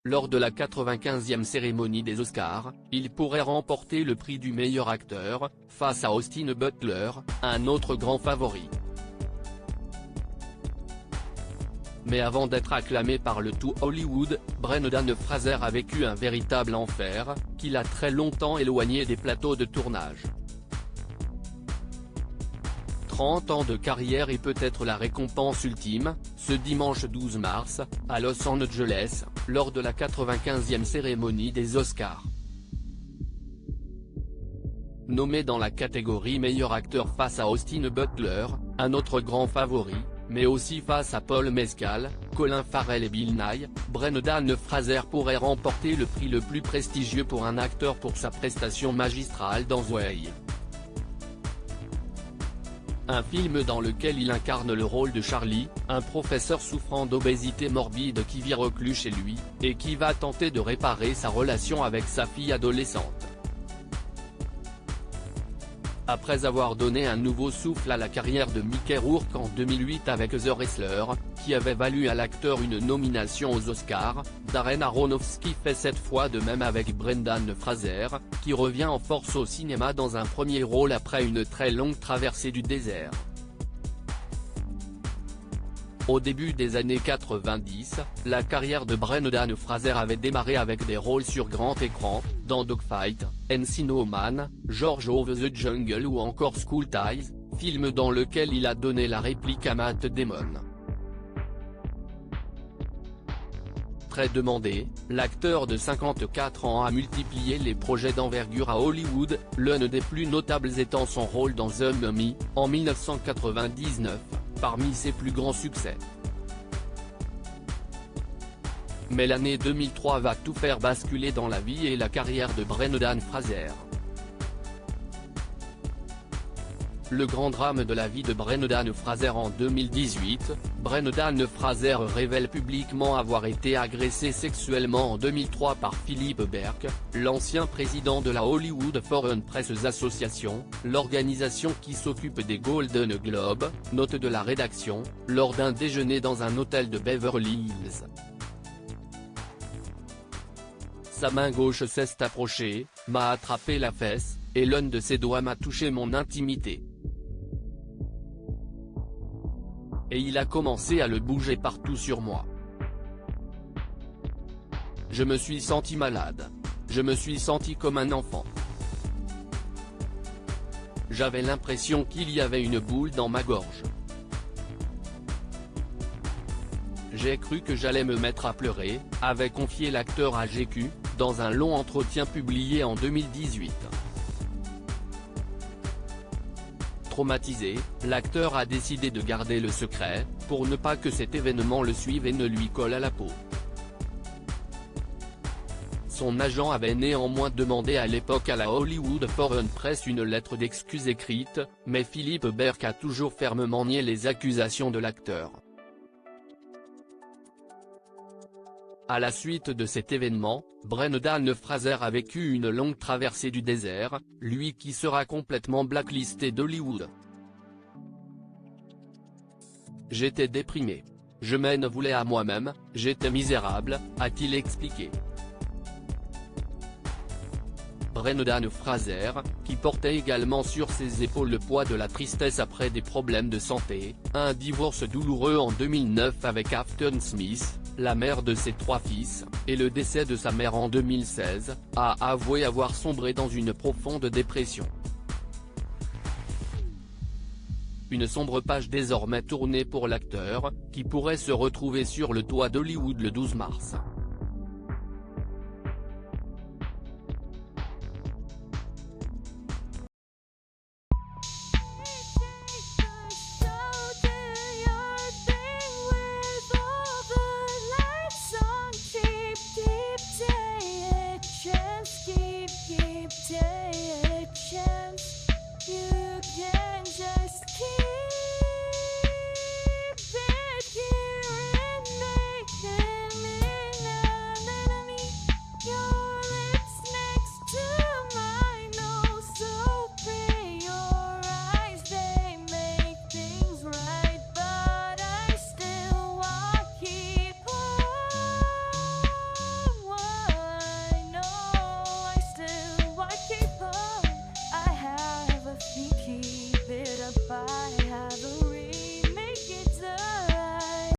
lors de la 95e cérémonie des Oscars, il pourrait remporter le prix du meilleur acteur, face à Austin Butler, un autre grand favori. Mais avant d'être acclamé par le tout Hollywood, Brendan Fraser a vécu un véritable enfer, qui l'a très longtemps éloigné des plateaux de tournage. 30 ans de carrière et peut-être la récompense ultime, ce dimanche 12 mars, à Los Angeles, lors de la 95e cérémonie des Oscars. Nommé dans la catégorie meilleur acteur face à Austin Butler, un autre grand favori, mais aussi face à Paul Mescal, Colin Farrell et Bill Nighy, Brendan Fraser pourrait remporter le prix le plus prestigieux pour un acteur pour sa prestation magistrale dans The Way. Un film dans lequel il incarne le rôle de Charlie, un professeur souffrant d'obésité morbide qui vit reclus chez lui, et qui va tenter de réparer sa relation avec sa fille adolescente. Après avoir donné un nouveau souffle à la carrière de Mickey Rourke en 2008 avec The Wrestler, qui avait valu à l'acteur une nomination aux Oscars, Darren Aronofsky fait cette fois de même avec Brendan Fraser, qui revient en force au cinéma dans un premier rôle après une très longue traversée du désert. Au début des années 90, la carrière de Brendan Fraser avait démarré avec des rôles sur grand écran, dans Dogfight, Encino Man, George of the Jungle ou encore School Ties, film dans lequel il a donné la réplique à Matt Damon. Très demandé, l'acteur de 54 ans a multiplié les projets d'envergure à Hollywood, l'un des plus notables étant son rôle dans The Mummy, en 1999, parmi ses plus grands succès. Mais l'année 2003 va tout faire basculer dans la vie et la carrière de Brendan Fraser. Le grand drame de la vie de Brendan Fraser en 2018, Brendan Fraser révèle publiquement avoir été agressé sexuellement en 2003 par Philip Berk, l'ancien président de la Hollywood Foreign Press Association, l'organisation qui s'occupe des Golden Globes, note de la rédaction, lors d'un déjeuner dans un hôtel de Beverly Hills. Sa main gauche s'est approchée, m'a attrapé la fesse, et l'un de ses doigts m'a touché mon intimité. Et il a commencé à le bouger partout sur moi. Je me suis senti malade. Je me suis senti comme un enfant. J'avais l'impression qu'il y avait une boule dans ma gorge. J'ai cru que j'allais me mettre à pleurer, avait confié l'acteur à GQ, dans un long entretien publié en 2018. Traumatisé, l'acteur a décidé de garder le secret, pour ne pas que cet événement le suive et ne lui colle à la peau. Son agent avait néanmoins demandé à l'époque à la Hollywood Foreign Press une lettre d'excuse écrite, mais Philip Berk a toujours fermement nié les accusations de l'acteur. À la suite de cet événement, Brendan Fraser a vécu une longue traversée du désert, lui qui sera complètement blacklisté d'Hollywood. J'étais déprimé. Je m'en voulais à moi-même, j'étais misérable, a-t-il expliqué. Brendan Fraser, qui portait également sur ses épaules le poids de la tristesse après des problèmes de santé, un divorce douloureux en 2009 avec Afton Smith, la mère de ses 3 fils, et le décès de sa mère en 2016, a avoué avoir sombré dans une profonde dépression. Une sombre page désormais tournée pour l'acteur, qui pourrait se retrouver sur le toit d'Hollywood le 12 mars.